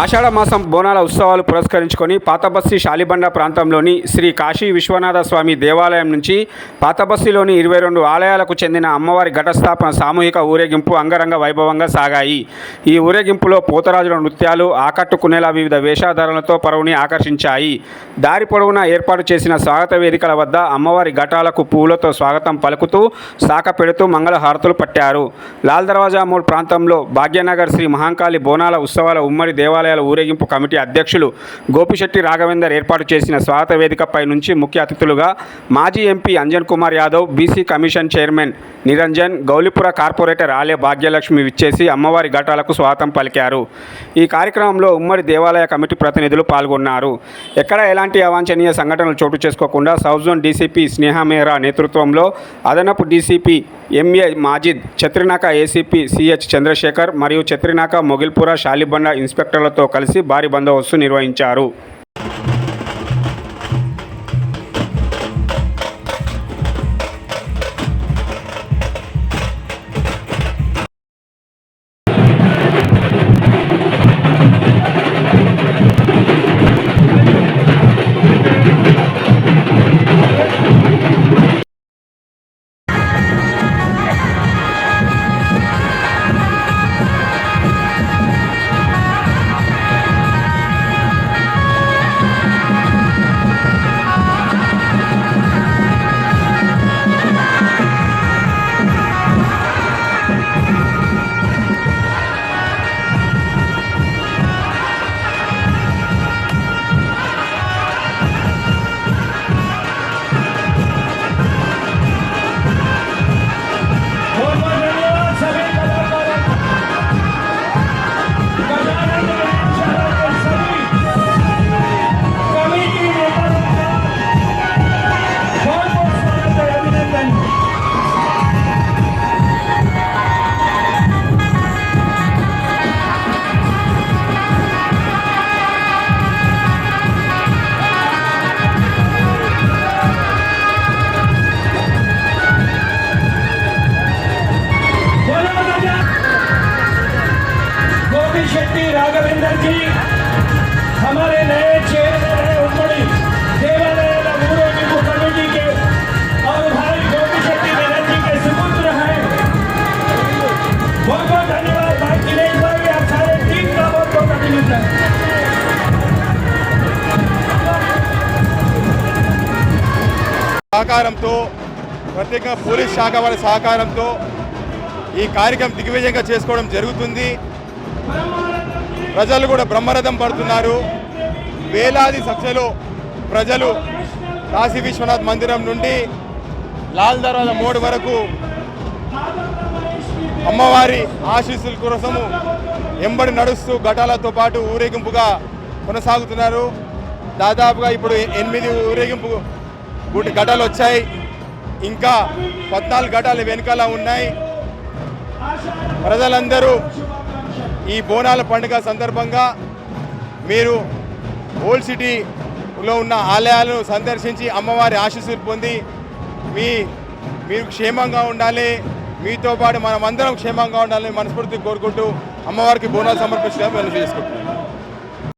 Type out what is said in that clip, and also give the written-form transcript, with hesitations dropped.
ఆషాఢ మాసం బోనాల ఉత్సవాలు పురస్కరించుకొని పాతబస్తీ శాలిబండ ప్రాంతంలోని శ్రీ కాశీ విశ్వనాథ స్వామి దేవాలయం నుంచి పాతబస్తీలోని 22 ఆలయాలకు చెందిన అమ్మవారి ఘటస్థాపన సామూహిక ఊరేగింపు అంగరంగ వైభవంగా సాగాయి. ఈ ఊరేగింపులో పోతరాజుల నృత్యాలు ఆకట్టుకునేలా వివిధ వేషధారణలతో పరువుని ఆకర్షించాయి. దారి పొడవునా ఏర్పాటు చేసిన స్వాగత వేదికల వద్ద అమ్మవారి ఘటాలకు పూలతో స్వాగతం పలుకుతూ శాఖ పెడుతూ మంగళహారతులు పట్టారు. లాల్ దర్వాజా మోడ్ ప్రాంతంలో భాగ్యనగర్ శ్రీ మహంకాళి బోనాల ఉత్సవాల ఉమ్మడి దేవాలయాల ఊరేగింపు కమిటీ అధ్యక్షులు గోపిశెట్టి రాఘవేందర్ ఏర్పాటు చేసిన స్వాగత వేదికపై నుంచి ముఖ్య అతిథులుగా మాజీ MP Anjan Kumar Yadav, BC commission chairman Niranjan, Gowlipura corporator ఆలయ భాగ్యలక్ష్మి విచ్చేసి అమ్మవారి ఘటాలకు స్వాగతం పలికారు. ఈ కార్యక్రమంలో ఉమ్మడి దేవాలయ కమిటీ ప్రతినిధులు పాల్గొన్నారు. ఎక్కడ ఎలాంటి అవాంఛనీయ సంఘటనలు చోటు చేసుకోకుండా south zone DCP Sneha Mehra నేతృత్వంలో అదనపు DCP MA Majid, Chatrinaka ACP CH Chandrashekar మరియు ఛత్రినాక మొగిల్పుర శాలిబండ ఇన్స్పెక్టర్లతో కలిసి భారీ బందోబస్తు నిర్వహించారు. गोपीशेट्टी राघवेंद्र जी हमारे नए चेयरमैन है उम्मड़ी देवालय ऊरेगिंपु कमेटी के और भाई गोपीशेट्टी मेनन जी के सुपुत्र हैं। बहुत बहुत धन्यवाद भाई दिनेश भाई, आप सारे टीम का बहुत बहुत अभिनंदन। సహకారంతో ప్రత్యేకంగా పోలీస్ శాఖ వారి సహకారంతో ఈ కార్యక్రమం దిగ్విజయంగా చేసుకోవడం జరుగుతుంది. ప్రజలు కూడా బ్రహ్మరథం పడుతున్నారు. వేలాది సంఖ్యలో ప్రజలు కాశీ విశ్వనాథ్ మందిరం నుండి లాల్ దర్వాజా మోడ్ వరకు అమ్మవారి ఆశీస్సుల కోసము ఎంబడి నడుస్తూ ఘటాలతో పాటు ఊరేగింపుగా కొనసాగుతున్నారు. దాదాపుగా ఇప్పుడు 8 ఊరేగింపు ఘటాలు వచ్చాయి. ఇంకా 14 ఘటాలు వెనుకాల ఉన్నాయి. ప్రజలందరూ ఈ బోనాల పండుగ సందర్భంగా మీరు ఓల్డ్ సిటీలో ఉన్న ఆలయాలను సందర్శించి అమ్మవారి ఆశీస్సులు పొంది మీరు క్షేమంగా ఉండాలి, మీతో పాటు మనమందరం క్షేమంగా ఉండాలని మనస్ఫూర్తిగా కోరుకుంటూ అమ్మవారికి బోనాలు సమర్పించడానికి మనం చేసుకుంటున్నాం.